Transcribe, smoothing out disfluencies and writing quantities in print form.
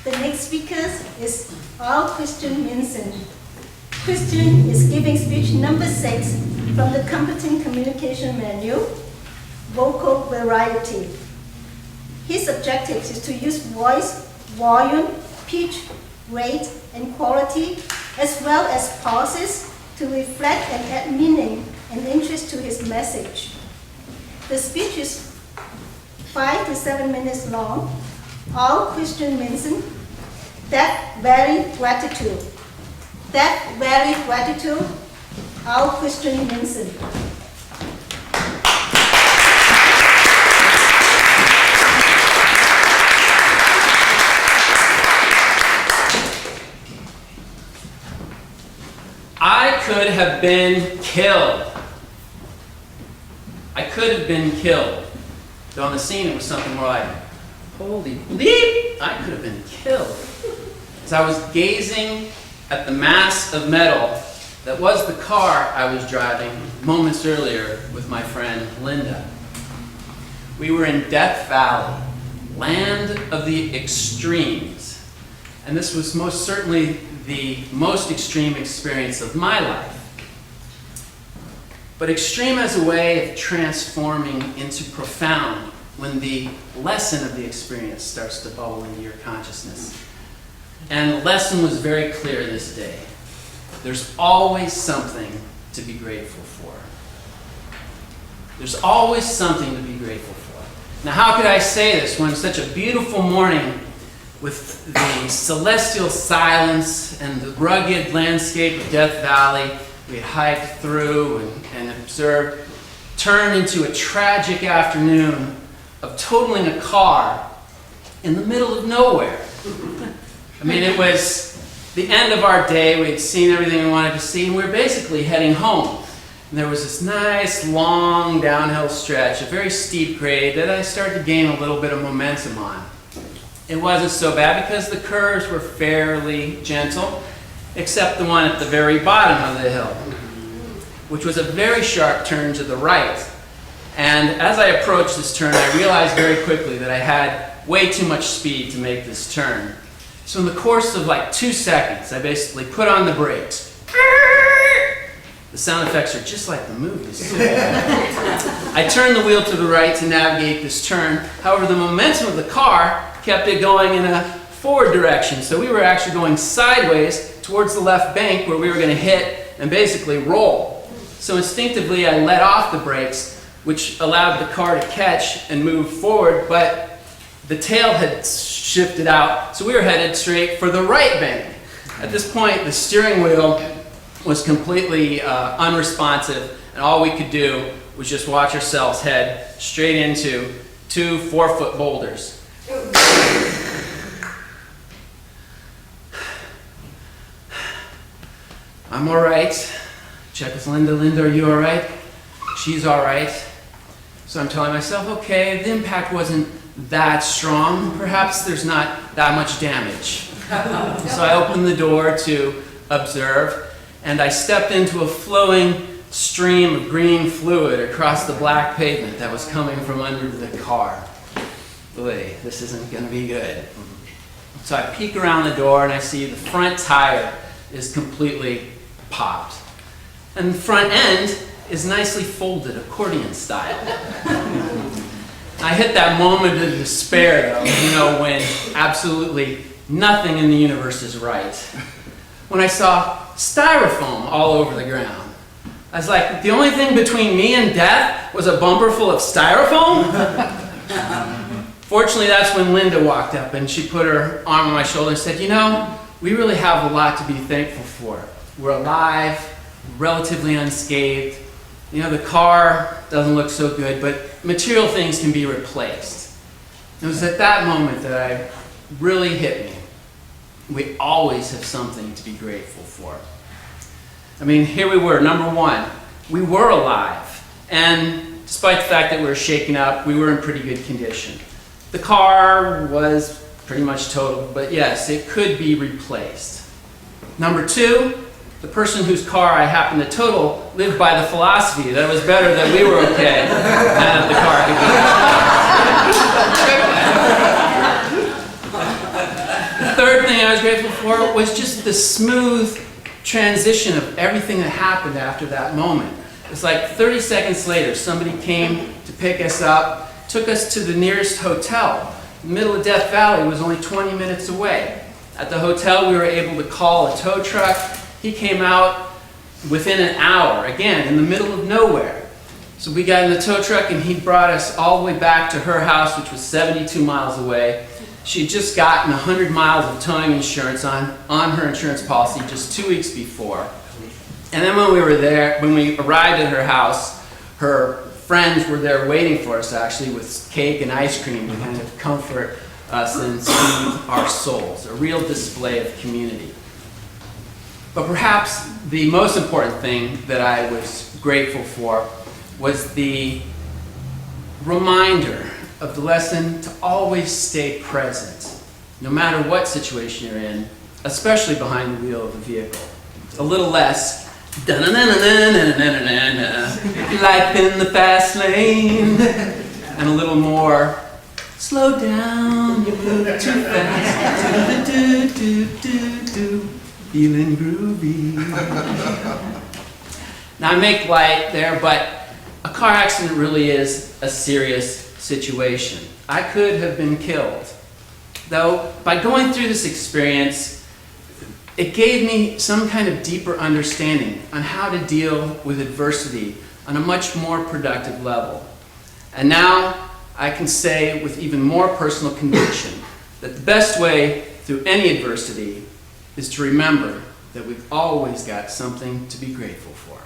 The next speaker is our Christian Minson. Christian is giving speech number 6 from the Competent Communication Manual, Vocal Variety. His objective is to use voice, volume, pitch, rate, and quality, as well as pauses to reflect and add meaning and interest to his message. The speech is 5 to 7 minutes long. All Christian Minson, that very gratitude. That very gratitude, all Christian Minson. I could have been killed. I could have been killed. Though on the scene it was something more like, holy bleep, I could have been killed. As I was gazing at the mass of metal that was the car I was driving moments earlier with my friend Linda. We were in Death Valley, land of the extremes. And this was most certainly the most extreme experience of my life. But extreme as a way of transforming into profound when the lesson of the experience starts to bubble into your consciousness. And the lesson was very clear this day. There's always something to be grateful for. There's always something to be grateful for. Now, how could I say this when such a beautiful morning with the celestial silence and the rugged landscape of Death Valley we hiked through and observed turned into a tragic afternoon of totaling a car in the middle of nowhere? I mean, it was the end of our day. We had seen everything we wanted to see, and we were basically heading home. And there was this nice, long downhill stretch, a very steep grade that I started to gain a little bit of momentum on. It wasn't so bad because the curves were fairly gentle, except the one at the very bottom of the hill, which was a very sharp turn to the right. And as I approached this turn, I realized very quickly that I had way too much speed to make this turn. So in the course of like 2 seconds, I basically put on the brakes. The sound effects are just like the movies. I turned the wheel to the right to navigate this turn. However, the momentum of the car kept it going in a forward direction. So we were actually going sideways towards the left bank where we were going to hit and basically roll. So instinctively, I let off the brakes, which allowed the car to catch and move forward, but the tail had shifted out, so we were headed straight for the right bank. At this point, the steering wheel was completely unresponsive, and all we could do was just watch ourselves head straight into 2 4-foot boulders. I'm all right. Check with Linda. Linda, are you all right? She's all right. So I'm telling myself, okay, the impact wasn't that strong. Perhaps there's not that much damage. So I opened the door to observe, and I stepped into a flowing stream of green fluid across the black pavement that was coming from under the car. Boy, this isn't going to be good. So I peek around the door and I see the front tire is completely popped. And the front end is nicely folded, accordion style. I hit that moment of despair, though, when absolutely nothing in the universe is right. When I saw styrofoam all over the ground. I was like, the only thing between me and death was a bumper full of styrofoam? Fortunately, that's when Linda walked up and she put her arm on my shoulder and said, we really have a lot to be thankful for. We're alive, relatively unscathed. The car doesn't look so good, but material things can be replaced. It was at that moment that I really hit me. We always have something to be grateful for. I mean, here we were, number one, we were alive. And despite the fact that we were shaken up, we were in pretty good condition. The car was pretty much totaled, but yes, it could be replaced. Number two, the person whose car I happened to total lived by the philosophy that it was better that we were okay than that the car could be. thing I was grateful for was just the smooth transition of everything that happened after that moment. It's like 30 seconds later, somebody came to pick us up, took us to the nearest hotel. The middle of Death Valley was only 20 minutes away. At the hotel, we were able to call a tow truck. He came out within an hour, again, in the middle of nowhere. So we got in the tow truck and he brought us all the way back to her house, which was 72 miles away. She had just gotten 100 miles of towing insurance on her insurance policy just 2 weeks before. And then when we arrived at her house, her friends were there waiting for us actually with cake and ice cream to kind of comfort us and soothe our souls. A real display of community. But perhaps the most important thing that I was grateful for was the reminder of the lesson to always stay present, no matter what situation you're in, especially behind the wheel of the vehicle. A little less life in the fast lane, and a little more slow down, you move too fast, do, feeling groovy. Now I make light there, but a car accident really is a serious situation. I could have been killed. Though, by going through this experience, it gave me some kind of deeper understanding on how to deal with adversity on a much more productive level. And now I can say with even more personal conviction that the best way through any adversity is to remember that we've always got something to be grateful for.